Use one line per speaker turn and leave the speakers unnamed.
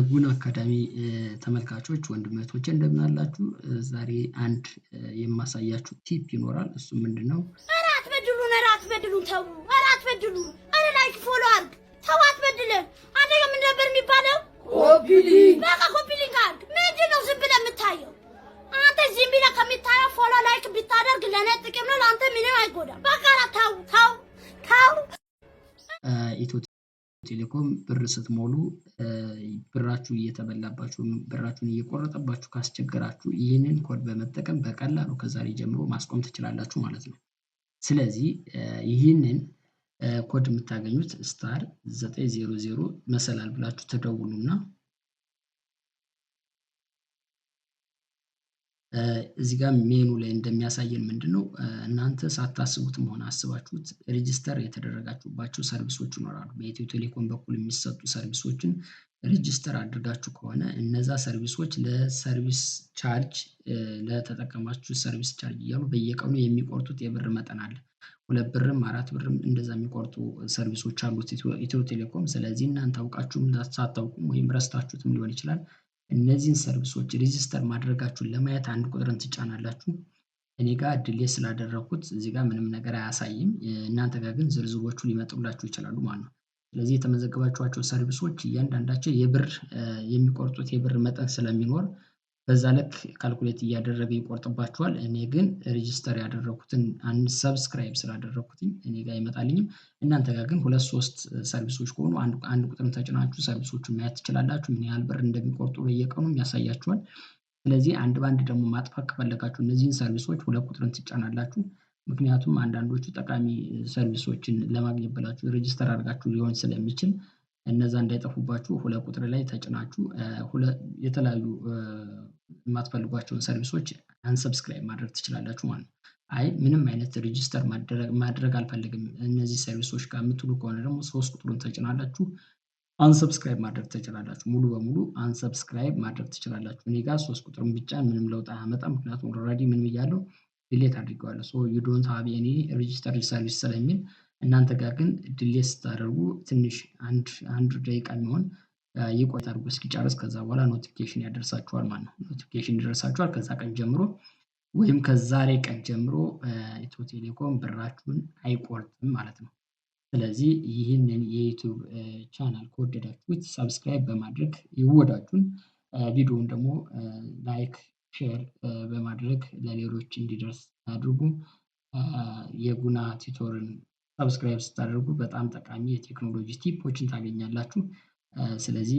የጉና አካዳሚ ተመልካቾች ወንድም እህቶቼ እንደምን አላችሁ? ዛሬ አንድ የማሳያችሁ ቲፕ ይኖራል። እሱ ምንድነው?
ኧረ አትበድሉን፣ ተው። ኧረ አትበድሉን። ኧረ ላይክ ፎሎ አድርግ። ተው አትበድለን። አንተ ምን ነበር የሚባለው? ኮፒ ሊንክ። በቃ ኮፒ ሊንክ አድርግ። ምንድነው ዝም ብለህ የምታየው? አንተ ዝም ብለህ ከምታየው ፎሎ ላይክ ብታደርግ ለእኔ ጥቅም ነው፣ ለአንተ ምንም አይጎዳም። በቃ ተው።
ኢትዮ ቴሌኮም ብር ስትሞሉ ብራችሁ እየተበላባችሁ ብራችሁን እየቆረጠባችሁ ካስቸገራችሁ ይህንን ኮድ በመጠቀም በቀላሉ ከዛሬ ጀምሮ ማስቆም ትችላላችሁ ማለት ነው። ስለዚህ ይህንን ኮድ የምታገኙት ስታር 900 መሰላል ብላችሁ ተደውሉና እዚህ ጋር ሜኑ ላይ እንደሚያሳየን ምንድነው እናንተ ሳታስቡት መሆን አስባችሁት ሬጂስተር የተደረጋችሁባቸው ሰርቪሶች ይኖራሉ። በኢትዮ ቴሌኮም በኩል የሚሰጡ ሰርቪሶችን ሬጂስተር አድርጋችሁ ከሆነ እነዛ ሰርቪሶች ለሰርቪስ ቻርጅ ለተጠቀማችሁ ሰርቪስ ቻርጅ እያሉ በየቀኑ የሚቆርጡት የብር መጠን አለ። 2 ብርም 4 ብርም እንደዛ የሚቆርጡ ሰርቪሶች አሉት ኢትዮ ቴሌኮም። ስለዚህ እናንተ አውቃችሁም ሳታውቁም ወይም ረስታችሁትም ሊሆን ይችላል እነዚህን ሰርቪሶች ሬጂስተር ማድረጋችሁን ለማየት አንድ ቁጥርን ትጫናላችሁ። እኔ ጋር ዲሌት ስላደረኩት እዚህ ጋር ምንም ነገር አያሳይም። እናንተ ጋር ግን ዝርዝሮቹ ሊመጡላችሁ ይችላሉ ማለት ነው። ስለዚህ የተመዘገባችኋቸው ሰርቪሶች እያንዳንዳቸው የብር የሚቆርጡት የብር መጠን ስለሚኖር በዛ ልክ ካልኩሌት እያደረገ ይቆርጥባችኋል። እኔ ግን ሬጂስተር ያደረኩትን ሰብስክራይብ ስላደረኩትኝ እኔ ጋር አይመጣልኝም። እናንተ ጋር ግን 2-3 ሰርቪሶች ከሆኑ አንድ ቁጥርን ተጭናችሁ ሰርቪሶቹን ማየት ትችላላችሁ። ምን ያህል ብር እንደሚቆርጡ በየቀኑም ያሳያችኋል። ስለዚህ አንድ ባንድ ደግሞ ማጥፋት ከፈለጋችሁ እነዚህን ሰርቪሶች 2 ቁጥርን ትጫናላችሁ። ምክንያቱም አንዳንዶቹ ጠቃሚ ሰርቪሶችን ለማግኘት ብላችሁ ሬጂስተር አድርጋችሁ ሊሆን ስለሚችል እነዛ እንዳይጠፉባችሁ 2 ቁጥር ላይ ተጭናችሁ የተለያዩ የማትፈልጓቸውን ሰርቪሶች አንሰብስክራይብ ማድረግ ትችላላችሁ ማለት ነው። አይ ምንም አይነት ሬጂስተር ማድረግ አልፈልግም እነዚህ ሰርቪሶች ጋር የምትሉ ከሆነ ደግሞ 3 ቁጥሩን ተጭናላችሁ አንሰብስክራይብ ማድረግ ትችላላችሁ። ሙሉ በሙሉ አንሰብስክራይብ ማድረግ ትችላላችሁ። እኔ ጋር 3 ቁጥሩን ብቻን ምንም ለውጥ አያመጣም። ምክንያቱም ኦልሬዲ ምን ብያለሁ ዲሌት አድርጌዋለሁ። ሶ ዩ ዶንት ሃቭ ኤኒ ሬጂስተርድ ሰርቪስ ስለሚል እናንተ ጋር ግን ዲሌት ስታደርጉ ትንሽ አንድ ደቂቃ የሚሆን ይቆይ አድርጎ እስኪጨርስ ከዛ በኋላ ኖቲፊኬሽን ያደርሳችኋል ማለት ነው። ኖቲፊኬሽን ይደርሳችኋል ከዛ ቀን ጀምሮ ወይም ከዛሬ ቀን ጀምሮ ኢትዮ ቴሌኮም ብራችሁን አይቆርጥም ማለት ነው። ስለዚህ ይህንን የዩቲዩብ ቻናል ከወደዳችሁት ሰብስክራይብ በማድረግ ይወዳጁን። ቪዲዮውን ደግሞ ላይክ ሼር በማድረግ ለሌሎች እንዲደርስ አድርጉ። የጉና ቲቶርን ሰብስክራይብ ስታደርጉ በጣም ጠቃሚ የቴክኖሎጂ ቲፖችን ታገኛላችሁ። ስለዚህ